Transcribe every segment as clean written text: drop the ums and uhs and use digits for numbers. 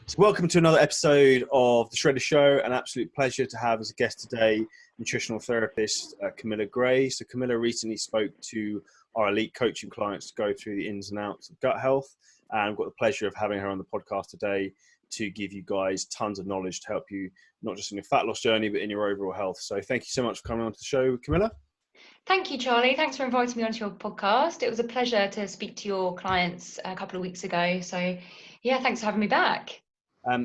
So welcome to another episode of The Shredder Show. An absolute pleasure to have as a guest today nutritional therapist Camilla Gray. So Camilla recently spoke to our elite coaching clients to go through the ins and outs of gut health, and I've got the pleasure of having her on the podcast today to give you guys tons of knowledge to help you not just in your fat loss journey but in your overall health. So thank you so much for coming on to the show, Camilla. Thank you, Charlie. Thanks for inviting me onto your podcast. It was a pleasure to speak to your clients a couple of weeks ago. So yeah, thanks for having me back.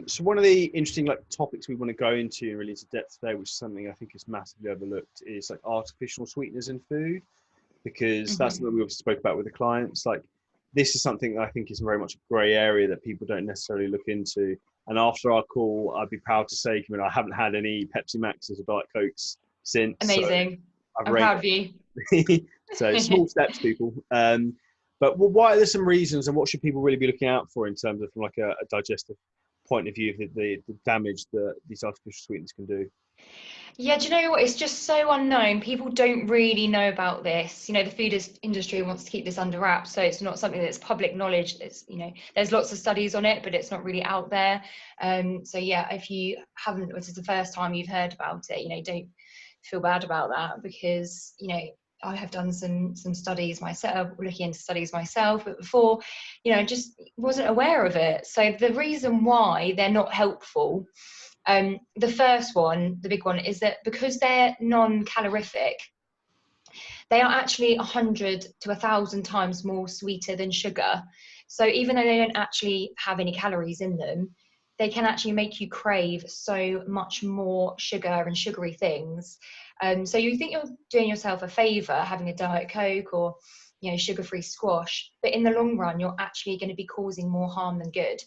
So one of the interesting topics we want to go into in really into depth today, which is something I think is massively overlooked, is artificial sweeteners in food, because that's something we obviously spoke about with the clients. This is something that I think is very much a grey area that people don't necessarily look into. And after our call, I'd be proud to say, Camilla, I haven't had any Pepsi Maxes or Diet Cokes since. Amazing. So I'm proud of you. So small steps, people. But why are there some reasons, and what should people really be looking out for in terms of from a digestive point of view of the damage that these artificial sweeteners can do? Yeah, do you know what? It's just so unknown. People don't really know about this. You know, the food industry wants to keep this under wraps, so it's not something that's public knowledge. It's, there's lots of studies on it, but it's not really out there. So yeah, if you haven't, this is the first time you've heard about it, don't feel bad about that, because I have done some studies myself, looking into studies myself, but before, just wasn't aware of it. So the reason why they're not helpful, the first one, the big one, is that because they're non-calorific, they are actually 100 to 1,000 times more sweeter than sugar. So even though they don't actually have any calories in them, they can actually make you crave so much more sugar and sugary things. So you think you're doing yourself a favour having a Diet Coke or sugar-free squash, but in the long run, you're actually going to be causing more harm than good.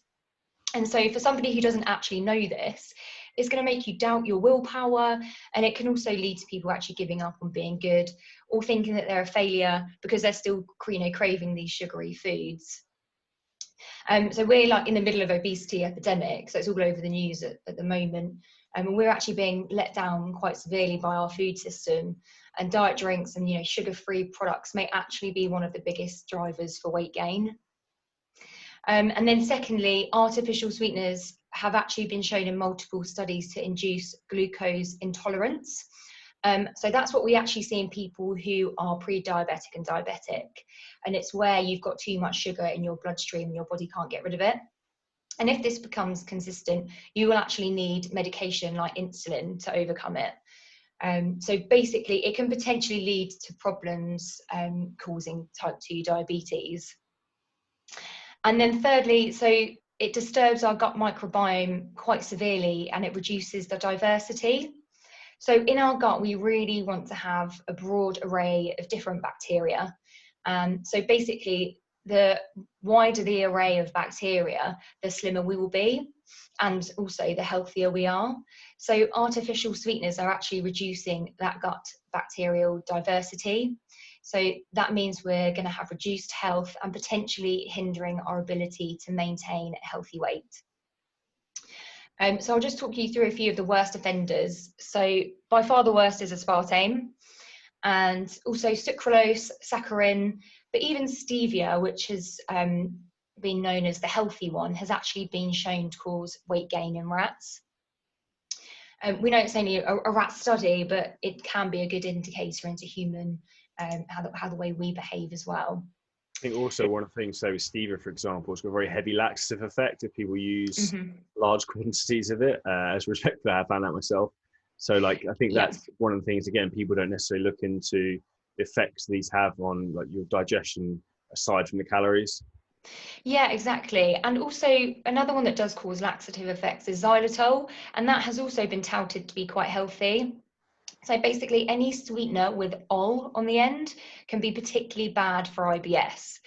And so for somebody who doesn't actually know this, it's going to make you doubt your willpower, and it can also lead to people actually giving up on being good or thinking that they're a failure because they're still craving these sugary foods. So we're in the middle of obesity epidemic, so it's all over the news at the moment. And we're actually being let down quite severely by our food system, and diet drinks and sugar-free products may actually be one of the biggest drivers for weight gain. And then secondly, artificial sweeteners have actually been shown in multiple studies to induce glucose intolerance. So that's what we actually see in people who are pre-diabetic and diabetic. And it's where you've got too much sugar in your bloodstream and your body can't get rid of it. And if this becomes consistent, you will actually need medication like insulin to overcome it. So basically, it can potentially lead to problems causing type 2 diabetes. And then thirdly, so it disturbs our gut microbiome quite severely, and it reduces the diversity. So in our gut, we really want to have a broad array of different bacteria. So basically, the wider the array of bacteria, the slimmer we will be, and also the healthier we are. So artificial sweeteners are actually reducing that gut bacterial diversity. So that means we're going to have reduced health and potentially hindering our ability to maintain a healthy weight. So I'll just talk you through a few of the worst offenders. So by far the worst is aspartame, and also sucralose, saccharin, but even stevia, which has been known as the healthy one, has actually been shown to cause weight gain in rats. We know it's only a rat study, but it can be a good indicator into human, how the way we behave as well. I think also one of the things, so with stevia, for example, it's got a very heavy laxative effect if people use large quantities of it. As respect for that, I found that myself. So I think that's one of the things, again, people don't necessarily look into the effects these have on your digestion aside from the calories. Yeah, exactly. And also another one that does cause laxative effects is xylitol, and that has also been touted to be quite healthy. So basically any sweetener with ol on the end can be particularly bad for IBS.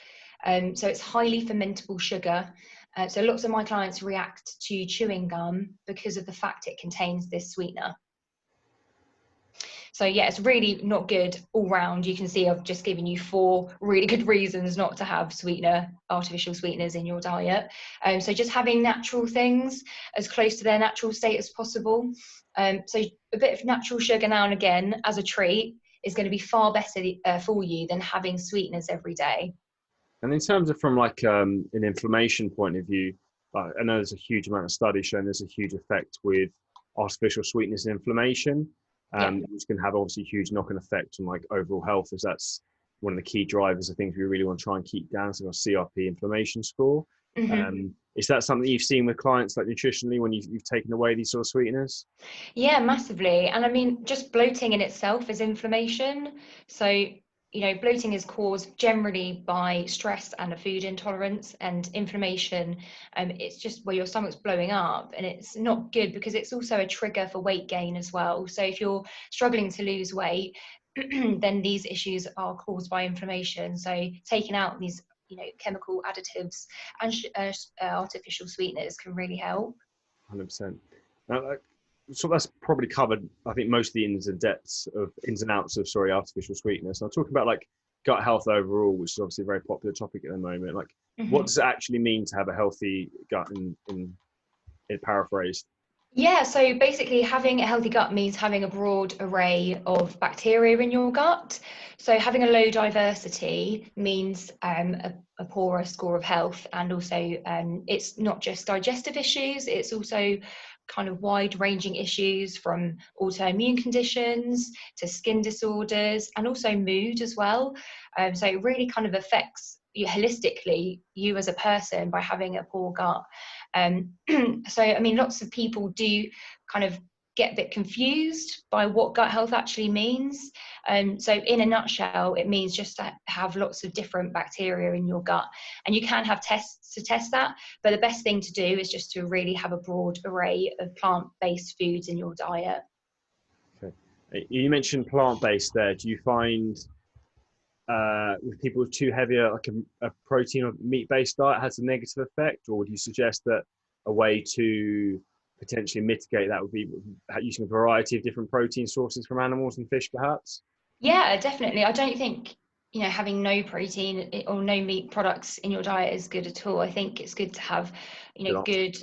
So it's highly fermentable sugar. So lots of my clients react to chewing gum because of the fact it contains this sweetener. So yeah, it's really not good all round. You can see I've just given you 4 really good reasons not to have artificial sweeteners in your diet. So just having natural things as close to their natural state as possible. So a bit of natural sugar now and again as a treat is going to be far better for you than having sweeteners every day. And in terms of from an inflammation point of view, I know there's a huge amount of studies showing there's a huge effect with artificial sweetness and inflammation, which can have obviously huge knock-on effect on like overall health, as that's one of the key drivers of things we really want to try and keep down. So our CRP inflammation score. Is that something you've seen with clients, like nutritionally, when you've taken away these sort of sweeteners? Yeah, massively. And I mean, just bloating in itself is inflammation. So, you know, bloating is caused generally by stress and a food intolerance, and inflammation. It's just where your stomach's blowing up, and it's not good because it's also a trigger for weight gain as well. So if you're struggling to lose weight, then these issues are caused by inflammation. So taking out these, you know, chemical additives and artificial sweeteners can really help. 100%. Now, so that's probably covered, I think, most of the ins and outs of artificial sweetness. And I'll talk about like gut health overall, which is obviously a very popular topic at the moment. Like, what does it actually mean to have a healthy gut in paraphrased? Yeah, so basically having a healthy gut means having a broad array of bacteria in your gut. So having a low diversity means a poorer score of health, and also it's not just digestive issues, it's also kind of wide-ranging issues from autoimmune conditions to skin disorders and also mood as well. So it really kind of affects you holistically, you as a person, by having a poor gut. So, I mean, lots of people do kind of get a bit confused by what gut health actually means. So in a nutshell, it means just to have lots of different bacteria in your gut. And you can have tests to test that, but the best thing to do is just to really have a broad array of plant-based foods in your diet. Okay. You mentioned plant-based there. Do you find with people with too heavy like a protein or meat-based diet has a negative effect, or would you suggest that a way to potentially mitigate that would be using a variety of different protein sources from animals and fish, perhaps? Yeah, definitely. I don't think, you know, having no protein or no meat products in your diet is good at all. I think it's good to have, you know, good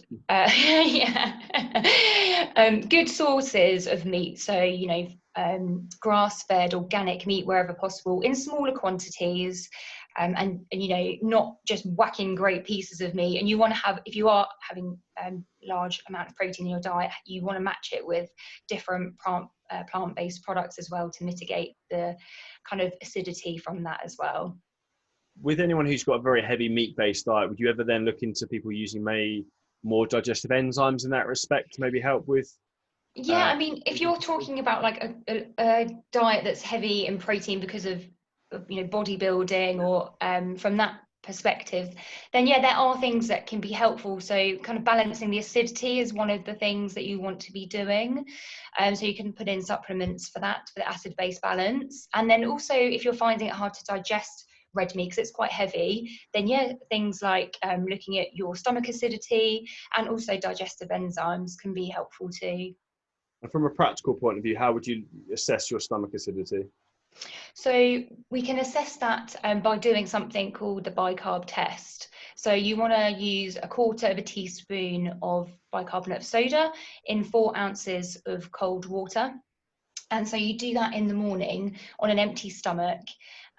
good sources of meat. So, you know, grass-fed organic meat wherever possible in smaller quantities, and you know, not just whacking great pieces of meat. And you want to have, if you are having large amount of protein in your diet, you want to match it with different plant-based products as well to mitigate the kind of acidity from that as well. With anyone who's got a very heavy meat-based diet, would you ever then look into people using maybe more digestive enzymes in that respect to maybe help with? Yeah, I mean, if you're talking about like a diet that's heavy in protein because of you know, bodybuilding or from that perspective, then yeah, there are things that can be helpful. So kind of balancing the acidity is one of the things that you want to be doing. So you can put in supplements for that, for the acid-base balance. And then also, if you're finding it hard to digest red meat because it's quite heavy, then yeah, things like looking at your stomach acidity and also digestive enzymes can be helpful too. And from a practical point of view, how would you assess your stomach acidity? So we can assess that by doing something called the bicarb test. So you want to use 1/4 teaspoon of bicarbonate of soda in 4 ounces of cold water. And so you do that in the morning on an empty stomach,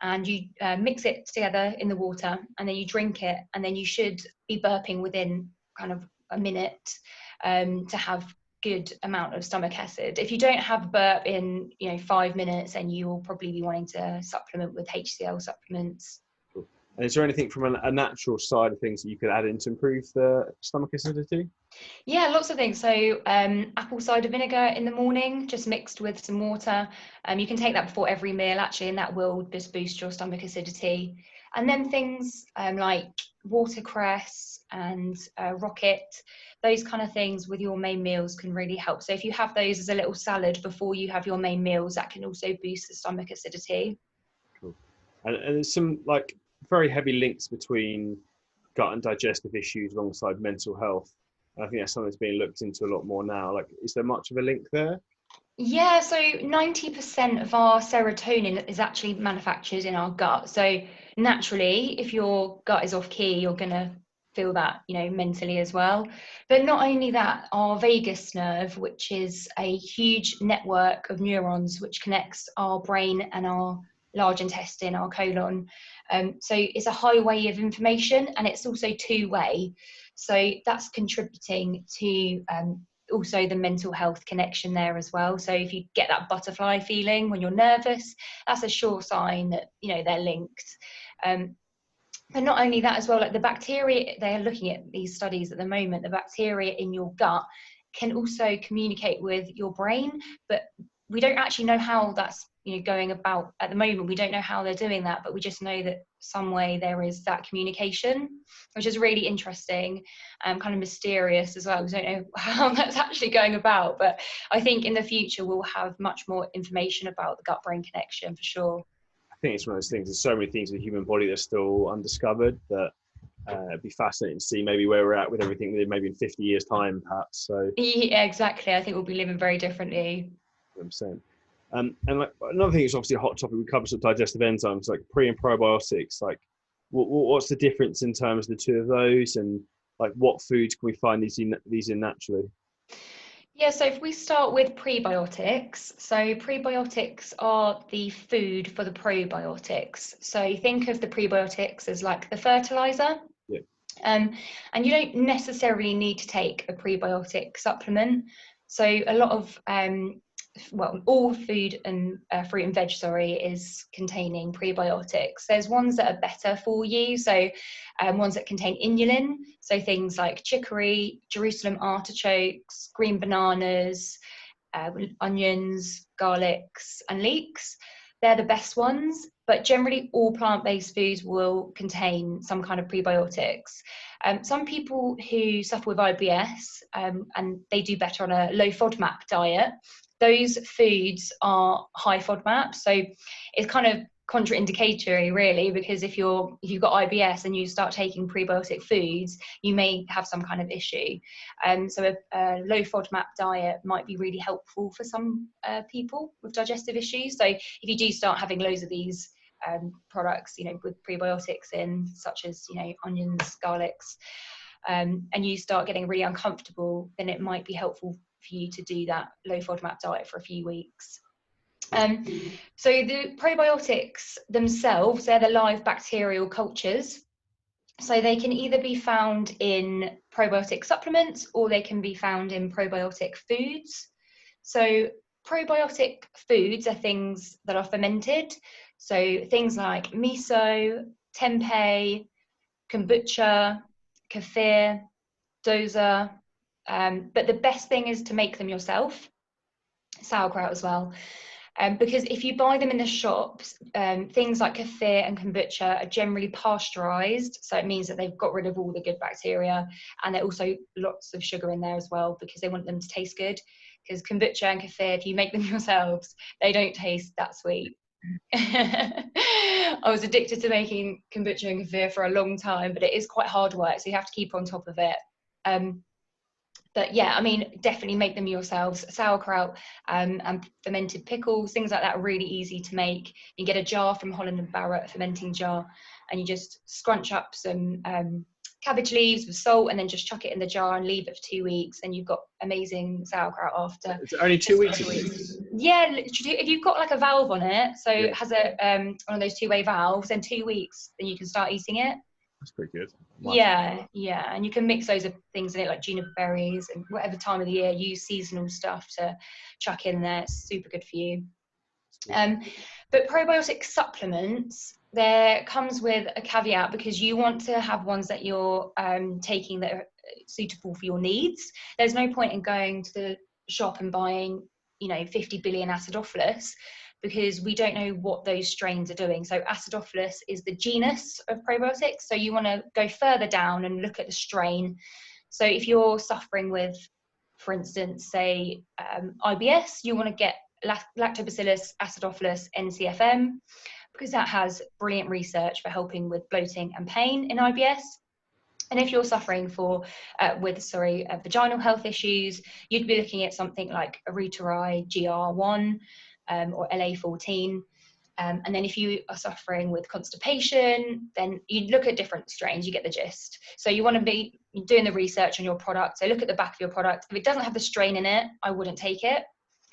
and you mix it together in the water, and then you drink it, and then you should be burping within kind of a minute to have good amount of stomach acid. If you don't have burp in 5 minutes, then you will probably be wanting to supplement with HCl supplements. Cool. And is there anything from a natural side of things that you could add in to improve the stomach acidity? Yeah, lots of things. So apple cider vinegar in the morning, just mixed with some water. You can take that before every meal actually, and that will just boost your stomach acidity. And then things like watercress and rocket, those kind of things with your main meals can really help. So if you have those as a little salad before you have your main meals, that can also boost the stomach acidity. Cool. And there's some like very heavy links between gut and digestive issues alongside mental health. I think that's something that's being looked into a lot more now. Like, is there much of a link there? Yeah, so 90% of our serotonin is actually manufactured in our gut. So naturally, if your gut is off key, you're going to feel that, mentally as well. But not only that, our vagus nerve, which is a huge network of neurons which connects our brain and our large intestine, our colon. So it's a highway of information, and it's also two-way. So that's contributing to also the mental health connection there as well. So if you get that butterfly feeling when you're nervous, that's a sure sign that, you know, they're linked. But not only that as well, like the bacteria, they're looking at these studies at the moment, the bacteria in your gut can also communicate with your brain, but we don't actually know how that's, you know, going about at the moment. We don't know how they're doing that, but we just know that some way there is that communication, which is really interesting and kind of mysterious as well. We don't know how that's actually going about, but I think in the future we'll have much more information about the gut-brain connection for sure. I think it's one of those things. There's so many things in the human body that's still undiscovered that it'd be fascinating to see maybe where we're at with everything maybe in 50 years time perhaps. So yeah, exactly. I think we'll be living very differently. 100%. And like, another thing is obviously a hot topic. We cover some digestive enzymes like pre and probiotics. Like what's the difference in terms of the two of those, and like what foods can we find these in naturally? Yeah, so if we start with prebiotics, so prebiotics are the food for the probiotics. So think of the prebiotics as like the fertilizer. Yeah. And you don't necessarily need to take a prebiotic supplement. So a lot of well, all food and fruit and veg, is containing prebiotics. There's ones that are better for you, so ones that contain inulin, so things like chicory, Jerusalem artichokes, green bananas, onions, garlics, and leeks. They're the best ones, but generally all plant-based foods will contain some kind of prebiotics. Some people who suffer with IBS and they do better on a low FODMAP diet, those foods are high FODMAP. So it's kind of contraindicatory really, because if you've got IBS and you start taking prebiotic foods, you may have some kind of issue. So a low FODMAP diet might be really helpful for some people with digestive issues. So if you do start having loads of these products, you know, with prebiotics in, such as, you know, onions, garlics, and you start getting really uncomfortable, then it might be helpful for you to do that low FODMAP diet for a few weeks. So the probiotics themselves, they're the live bacterial cultures. So they can either be found in probiotic supplements or they can be found in probiotic foods. So probiotic foods are things that are fermented. So things like miso, tempeh, kombucha, kefir, dosa. But the best thing is to make them yourself. Sauerkraut as well. Because if you buy them in the shops, things like kefir and kombucha are generally pasteurized. So it means that they've got rid of all the good bacteria, and there are also lots of sugar in there as well, because they want them to taste good. Because kombucha and kefir, if you make them yourselves, they don't taste that sweet. I was addicted to making kombucha and kefir for a long time, but it is quite hard work, so you have to keep on top of it. But yeah, I mean, definitely make them yourselves. Sauerkraut and fermented pickles, things like that are really easy to make. You get a jar from Holland & Barrett, a fermenting jar, and you just scrunch up some cabbage leaves with salt and then just chuck it in the jar and leave it for 2 weeks, and you've got amazing sauerkraut after. It's only 2 weeks. Yeah, literally, if you've got like a valve on it, so yeah. It has a one of those two-way valves, in 2 weeks, then you can start eating it. That's pretty good. Nice. Yeah, and you can mix those things in it, like juniper berries, and whatever time of the year, use seasonal stuff to chuck in there. It's super good for you. But probiotic supplements, there comes with a caveat, because you want to have ones that you're taking that are suitable for your needs. There's no point in going to the shop and buying, you know, 50 billion acidophilus, because we don't know what those strains are doing. So Acidophilus is the genus of probiotics. So you want to go further down and look at the strain. So if you're suffering with, for instance, say IBS, you want to get Lactobacillus acidophilus NCFM, because that has brilliant research for helping with bloating and pain in IBS. And if you're suffering with vaginal health issues, you'd be looking at something like Eriteri GR1 or LA14. And then if you are suffering with constipation, then you look at different strains, you get the gist. So you want to be doing the research on your product. So look at the back of your product. If it doesn't have the strain in it, I wouldn't take it,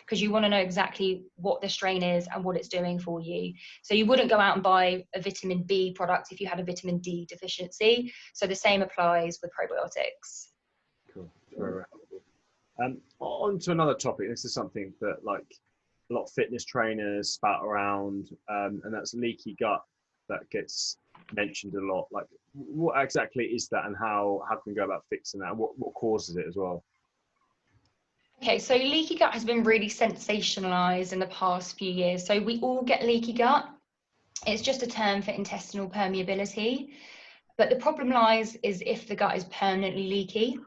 because you want to know exactly what the strain is and what it's doing for you. So you wouldn't go out and buy a vitamin B product if you had a vitamin D deficiency. So the same applies with probiotics. Cool. Very helpful. On to another topic. This is something that like a lot of fitness trainers spout around, and that's leaky gut that gets mentioned a lot. Like, what exactly is that, and how can we go about fixing that? What causes it as well? Okay, so leaky gut has been really sensationalized in the past few years. So we all get leaky gut. It's just a term for intestinal permeability. But the problem lies is if the gut is permanently leaky.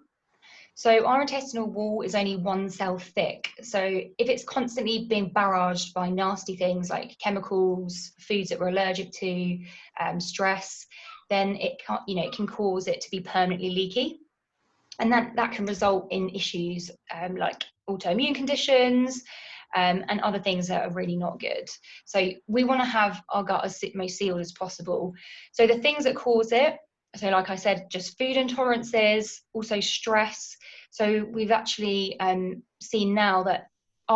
So our intestinal wall is only one cell thick. So if it's constantly being barraged by nasty things like chemicals, foods that we're allergic to, stress, then it can cause it to be permanently leaky. And that can result in issues like autoimmune conditions and other things that are really not good. So we want to have our gut as most sealed as possible. So the things that cause it, so like I said, just food intolerances, also stress. So we've actually seen now that an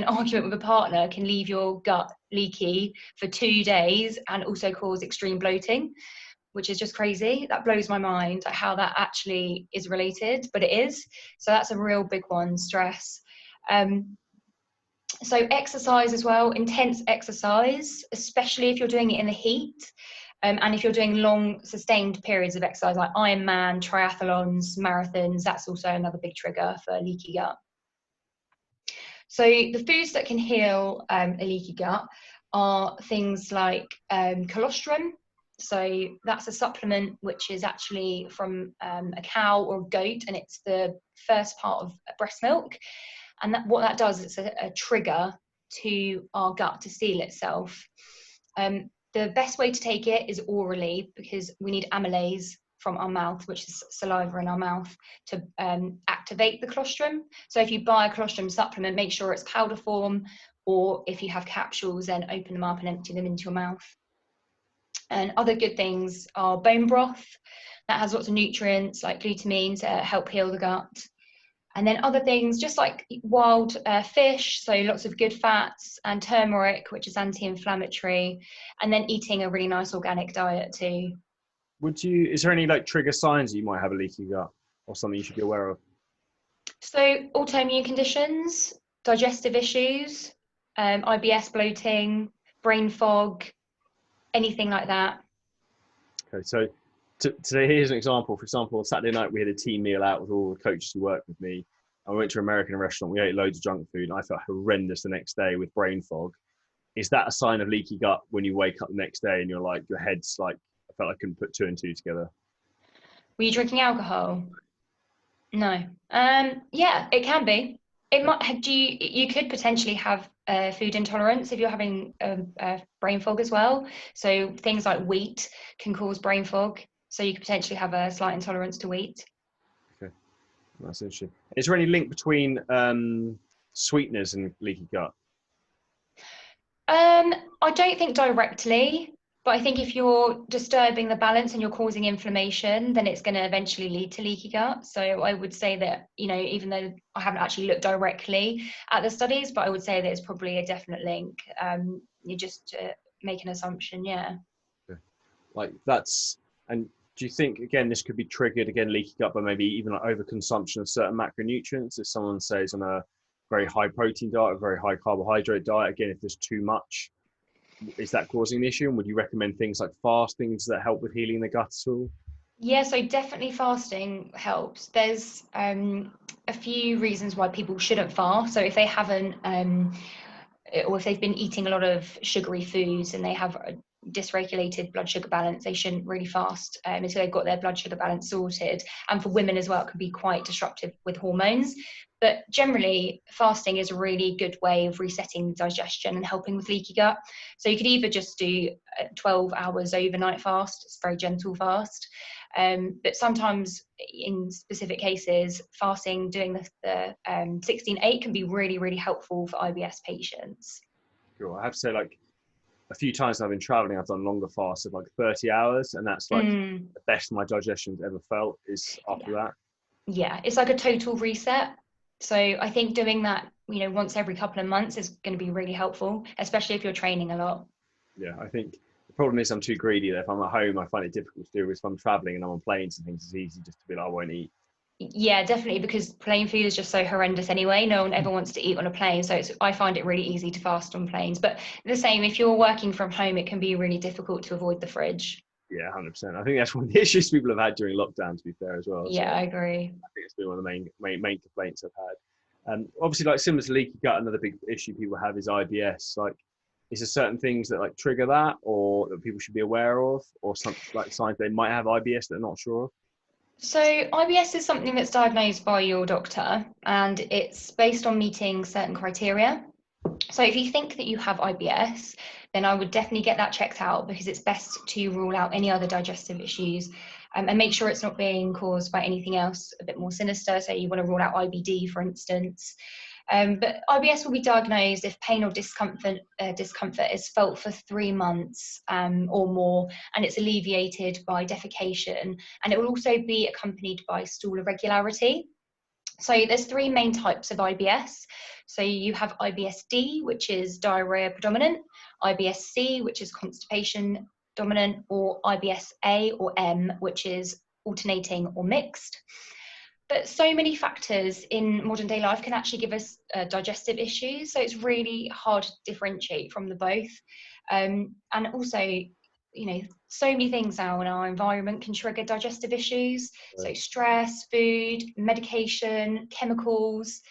argument with a partner can leave your gut leaky for 2 days and also cause extreme bloating, which is just crazy. That blows my mind, like how that actually is related, but it is. So that's a real big one, stress. So exercise as well, intense exercise, especially if you're doing it in the heat. And if you're doing long sustained periods of exercise like Ironman, triathlons, marathons, that's also another big trigger for leaky gut. So the foods that can heal a leaky gut are things like colostrum. So that's a supplement which is actually from a cow or a goat, and it's the first part of breast milk. And what that does is a trigger to our gut to seal itself. The best way to take it is orally, because we need amylase from our mouth, which is saliva in our mouth, to activate the colostrum. So if you buy a colostrum supplement, make sure it's powder form, or if you have capsules, then open them up and empty them into your mouth. And other good things are bone broth. That has lots of nutrients like glutamine to help heal the gut. And then other things, just like wild fish, so lots of good fats, and turmeric, which is anti-inflammatory, and then eating a really nice organic diet too. Is there any like trigger signs that you might have a leaky gut or something you should be aware of? So autoimmune conditions, digestive issues, IBS, bloating, brain fog, anything like that. Okay, so today here's an example. For example, on Saturday night we had a team meal out with all the coaches who work with me. I went to an American restaurant. We ate loads of junk food, and I felt horrendous the next day with brain fog. Is that a sign of leaky gut when you wake up the next day and you're like, your head's like, I felt I couldn't put 2 and 2 together? Were you drinking alcohol? No. Yeah, it can be. It might have, you could potentially have food intolerance if you're having brain fog as well. So things like wheat can cause brain fog. So you could potentially have a slight intolerance to wheat. Okay, that's interesting. Is there any link between sweeteners and leaky gut? I don't think directly, but I think if you're disturbing the balance and you're causing inflammation, then it's going to eventually lead to leaky gut. So I would say that, even though I haven't actually looked directly at the studies, but I would say that it's probably a definite link. You just make an assumption, yeah. Like and do you think, again, this could be triggered, again, leaky gut, but maybe even like overconsumption of certain macronutrients? If someone says on a very high protein diet, a very high carbohydrate diet, again, if there's too much, is that causing an issue? And would you recommend things like fasting that help with healing the gut at all? Yeah, so definitely fasting helps. There's a few reasons why people shouldn't fast. So if they haven't, or if they've been eating a lot of sugary foods and they have a dysregulated blood sugar balance, they shouldn't really fast until they've got their blood sugar balance sorted. And for women as well, it can be quite disruptive with hormones. But generally, fasting is a really good way of resetting digestion and helping with leaky gut. So you could either just do 12 hours overnight fast. It's a very gentle fast. But sometimes in specific cases, fasting, doing the 16-8 can be really, really helpful for IBS patients. Sure. I have to say, like, a few times I've been traveling, I've done longer fasts of like 30 hours, and that's like the best my digestion's ever felt is after that. Yeah, it's like a total reset. So I think doing that, once every couple of months is going to be really helpful, especially if you're training a lot. Yeah, I think the problem is I'm too greedy. If I'm at home, I find it difficult to do. If I'm traveling and I'm on planes and things, it's easy just to be like, I won't eat. Yeah, definitely, because plane food is just so horrendous anyway. No one ever wants to eat on a plane, so I find it really easy to fast on planes. But the same, if you're working from home, it can be really difficult to avoid the fridge. Yeah, 100%. I think that's one of the issues people have had during lockdown, to be fair, as well. So Yeah, I agree. I think it's been one of the main complaints I've had. Obviously, like similar to leaky gut, another big issue people have is IBS. Like, is there certain things that like trigger that, or that people should be aware of, or some like signs they might have IBS that they're not sure of? So IBS is something that's diagnosed by your doctor, and it's based on meeting certain criteria. So if you think that you have IBS, then I would definitely get that checked out, because it's best to rule out any other digestive issues, and make sure it's not being caused by anything else a bit more sinister. So you want to rule out IBD, for instance. But IBS will be diagnosed if pain or discomfort is felt for 3 months or more, and it's alleviated by defecation, and it will also be accompanied by stool irregularity. So there's 3 main types of IBS. So you have IBS-D, which is diarrhea predominant, IBS-C, which is constipation dominant, or IBS-A or M, which is alternating or mixed. But so many factors in modern day life can actually give us digestive issues. So it's really hard to differentiate from the both. And also, so many things now in our environment can trigger digestive issues. So stress, food, medication, chemicals.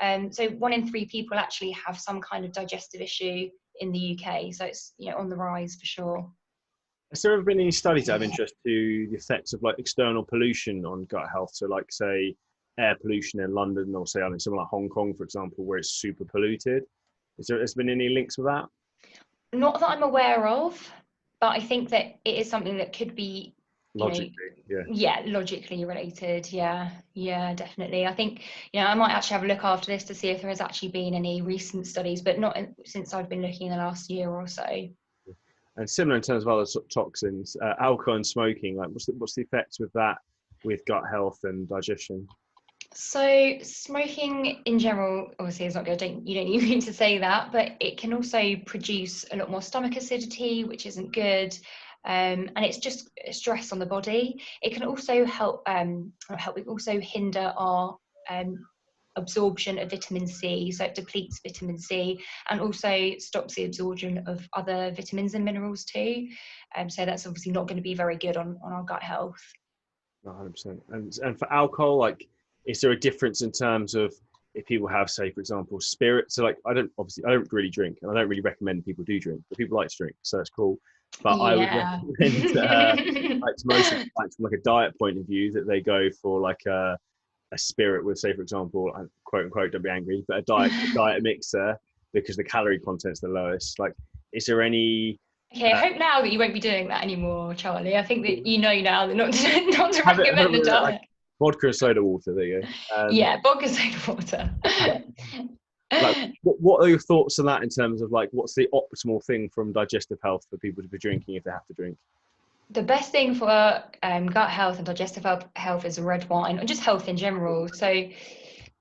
So 1 in 3 people actually have some kind of digestive issue in the UK. So it's, on the rise for sure. Has there ever been any studies that have interest to the effects of like external pollution on gut health? So like say air pollution in London, or say I mean somewhere like Hong Kong, for example, where it's super polluted. Has been any links with that? Not that I'm aware of, but I think that it is something that could be, logically related. Yeah, definitely. I think, I might actually have a look after this to see if there has actually been any recent studies, but not since I've been looking in the last year or so. And similar in terms of other sort of toxins, alcohol and smoking, like what's the effects with that with gut health and digestion? So smoking in general, obviously, is not good. You don't need to say that, but it can also produce a lot more stomach acidity, which isn't good. And it's just stress on the body. It can also also hinder our absorption of vitamin C. So it depletes vitamin C and also stops the absorption of other vitamins and minerals too. So that's obviously not going to be very good on our gut health. 100%. And for alcohol, like, is there a difference in terms of if people have, say, for example, spirits? So like, I don't really drink, and I don't really recommend people do drink, but people like to drink, so it's cool. But I would recommend, like to most from like a diet point of view, that they go for like a spirit with, say, for example, quote unquote, don't be angry, but a diet mixer, because the calorie content's the lowest. Like, is there any? Okay, I hope now that you won't be doing that anymore, Charlie. I think that now that not to recommend the diet. Like vodka and soda water. There you go. Yeah, vodka soda water. Like, what are your thoughts on that in terms of like what's the optimal thing from digestive health for people to be drinking if they have to drink? The best thing for gut health and digestive health is red wine, or just health in general. So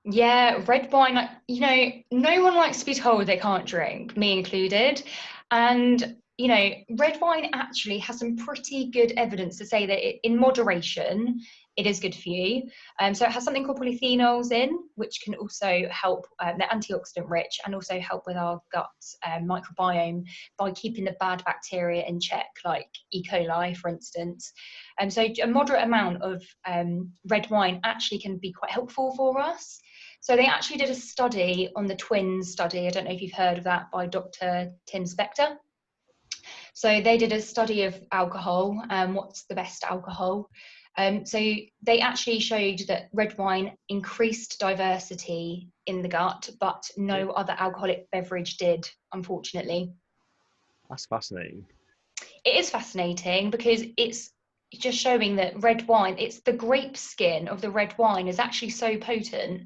yeah, red wine, no one likes to be told they can't drink, me included. And red wine actually has some pretty good evidence to say that in moderation, it is good for you. So it has something called polyphenols in, which can also help, they're antioxidant rich, and also help with our gut microbiome by keeping the bad bacteria in check, like E. coli, for instance. So a moderate amount of red wine actually can be quite helpful for us. So they actually did a study on the twins study. I don't know if you've heard of that, by Dr. Tim Spector. So they did a study of alcohol, what's the best alcohol. So they actually showed that red wine increased diversity in the gut, but no other alcoholic beverage did, unfortunately. That's fascinating. It is fascinating because it's just showing that red wine, it's the grape skin of the red wine is actually so potent.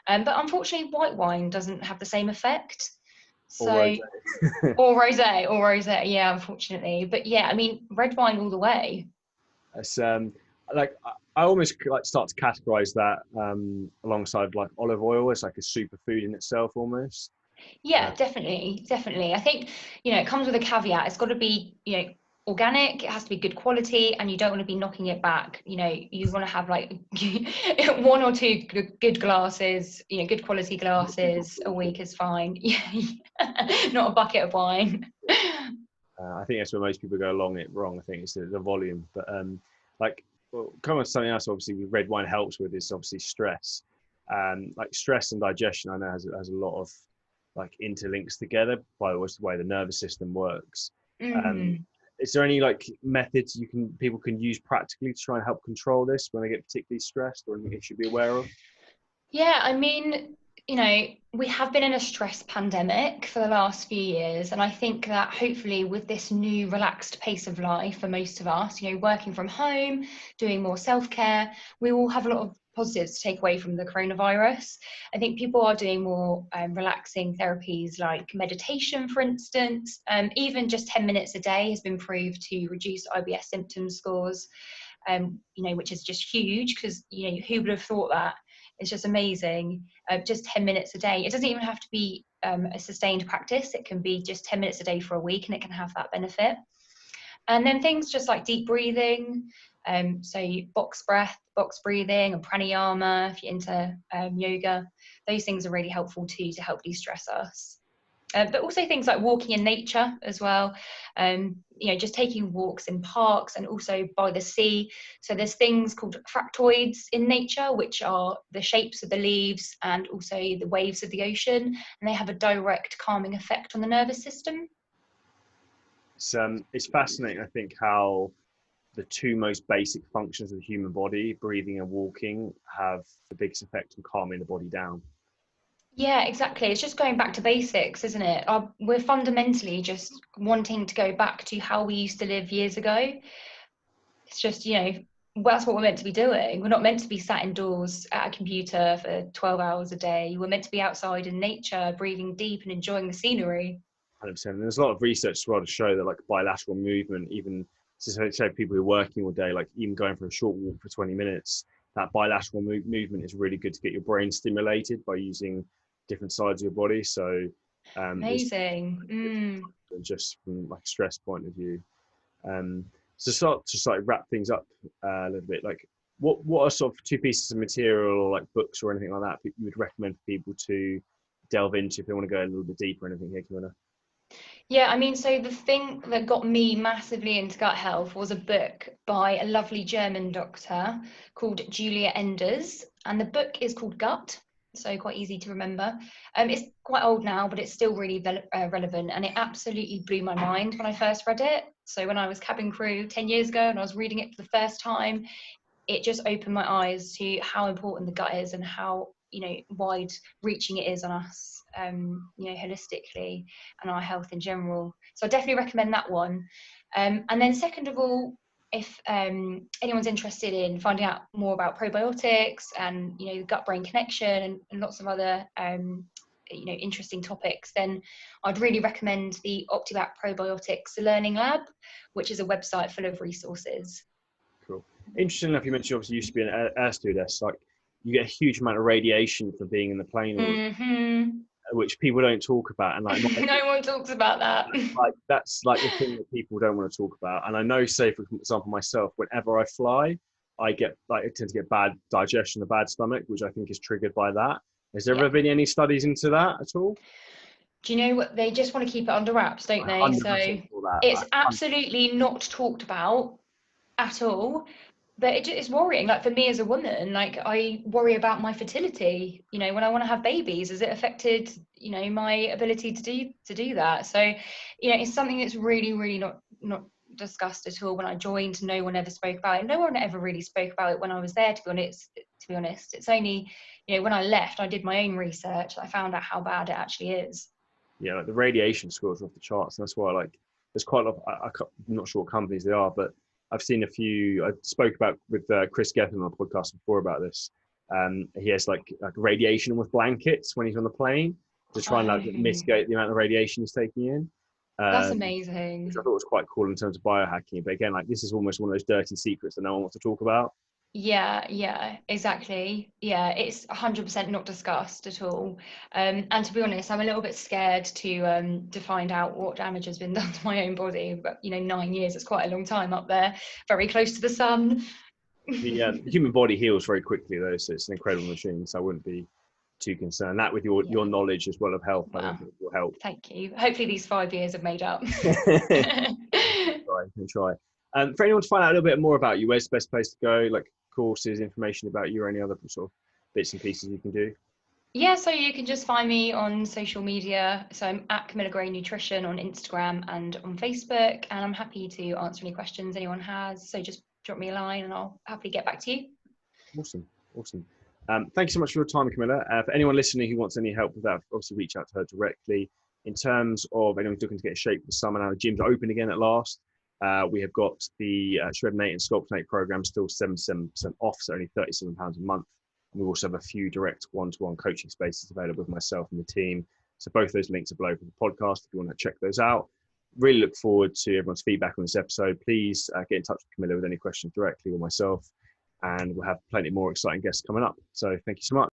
But unfortunately, white wine doesn't have the same effect. So, or rosé, yeah, unfortunately. But yeah, I mean, red wine all the way. It's like I almost like start to categorize that alongside like olive oil as like a superfood in itself almost. Yeah, definitely. I think, it comes with a caveat. It's got to be, organic. It has to be good quality, and you don't want to be knocking it back. You want to have like one or two good glasses, good quality glasses a week is fine. Not a bucket of wine. I think that's where most people go along it wrong. I think it's the volume, but like come on to something else. Obviously, red wine helps with is obviously stress. Like stress and digestion, I know has a lot of like interlinks together by the way the nervous system works. Mm. Is there any like methods people can use practically to try and help control this when they get particularly stressed, or anything they should be aware of? Yeah, I mean, we have been in a stress pandemic for the last few years, and I think that hopefully with this new relaxed pace of life for most of us, working from home, doing more self-care, we will have a lot of positives to take away from the coronavirus. I think people are doing more relaxing therapies like meditation, for instance. Even just 10 minutes a day has been proved to reduce IBS symptom scores, which is just huge because, who would have thought that? It's just amazing. Just 10 minutes a day. It doesn't even have to be a sustained practice. It can be just 10 minutes a day for a week, and it can have that benefit. And then things just like deep breathing, so box breath, box breathing, and pranayama, if you're into yoga, those things are really helpful too to help de-stress us. But also things like walking in nature as well, just taking walks in parks and also by the sea. So there's things called fractoids in nature, which are the shapes of the leaves and also the waves of the ocean, and they have a direct calming effect on the nervous system. It's fascinating, I think, how the two most basic functions of the human body, breathing and walking, have the biggest effect on calming the body down. Yeah, exactly. It's just going back to basics, isn't it? We're fundamentally just wanting to go back to how we used to live years ago. It's just, that's what we're meant to be doing. We're not meant to be sat indoors at a computer for 12 hours a day. We're meant to be outside in nature, breathing deep and enjoying the scenery. 100%. There's a lot of research as well to show that like bilateral movement, even to say people who are working all day, like even going for a short walk for 20 minutes, that bilateral movement is really good to get your brain stimulated by using different sides of your body. So Amazing. just from like a stress point of view. So start to like wrap things up a little bit, like what are sort of two pieces of material or like books or anything like that you would recommend for people to delve into if they want to go a little bit deeper or anything here, Camilla? Yeah, I mean, so the thing that got me massively into gut health was a book by a lovely German doctor called Julia Enders, and the book is called Gut, so quite easy to remember. It's quite old now, but it's still really relevant, and it absolutely blew my mind when I first read it. So when I was cabin crew 10 years ago and I was reading it for the first time, it just opened my eyes to how important the gut is and how wide reaching it is on us holistically and our health in general. So I definitely recommend that one. And then second of all, if anyone's interested in finding out more about probiotics and the gut brain connection and lots of other interesting topics, then I'd really recommend the Optivac Probiotics Learning Lab, which is a website full of resources. Cool. Interesting enough, you mentioned you obviously used to be an air stewardess. Like you get a huge amount of radiation for being in the plane, which people don't talk about. And like no one talks about that. Like that's like the thing that people don't want to talk about. And I know, say for example, myself, whenever I fly, I tend to get bad digestion, a bad stomach, which I think is triggered by that. Has there ever been any studies into that at all? Do you know what? They just want to keep it under wraps, don't they? So it's absolutely not talked about at all. But it's worrying. Like for me as a woman, like I worry about my fertility. When I want to have babies, has it affected my ability to do that? So it's something that's really, really not discussed at all. When I joined, no one ever spoke about it. No one ever really spoke about it when I was there. To be honest, it's only when I left, I did my own research. I found out how bad it actually is. Yeah, like the radiation scores are off the charts, and that's why like there's quite a lot. I'm not sure what companies they are, but I've seen a few. I spoke about with Chris Gethin on a podcast before about this. He has like radiation with blankets when he's on the plane to try and like mitigate the amount of radiation he's taking in. That's amazing. Which I thought was quite cool in terms of biohacking. But again, like this is almost one of those dirty secrets that no one wants to talk about. Yeah, exactly. Yeah, it's 100% not discussed at all. And to be honest, I'm a little bit scared to find out what damage has been done to my own body. But 9 years is quite a long time up there, very close to the sun. The human body heals very quickly, though, so it's an incredible machine. So I wouldn't be too concerned. That with your Yeah. your knowledge as well of health, I don't Well, think it will help. thank you. Hopefully these 5 years have made up. Try. For anyone to find out a little bit more about you, where's the best place to go? Like courses, information about you, or any other sort of bits and pieces you can do? Yeah, so you can just find me on social media. So I'm at Camilla Gray Nutrition on Instagram and on Facebook, and I'm happy to answer any questions anyone has. So just drop me a line and I'll happily get back to you. Awesome. Thank you so much for your time, Camilla. For anyone listening who wants any help with that, obviously reach out to her directly. In terms of anyone who's looking to get in shape for the summer, now the gyms are open again at last. We have got the Shred Mate and Sculpt Mate program still 77% off, so only £37 a month. And we also have a few direct one-to-one coaching spaces available with myself and the team. So both those links are below for the podcast if you want to check those out. Really look forward to everyone's feedback on this episode. Please get in touch with Camilla with any questions directly or myself, and we'll have plenty more exciting guests coming up. So thank you so much.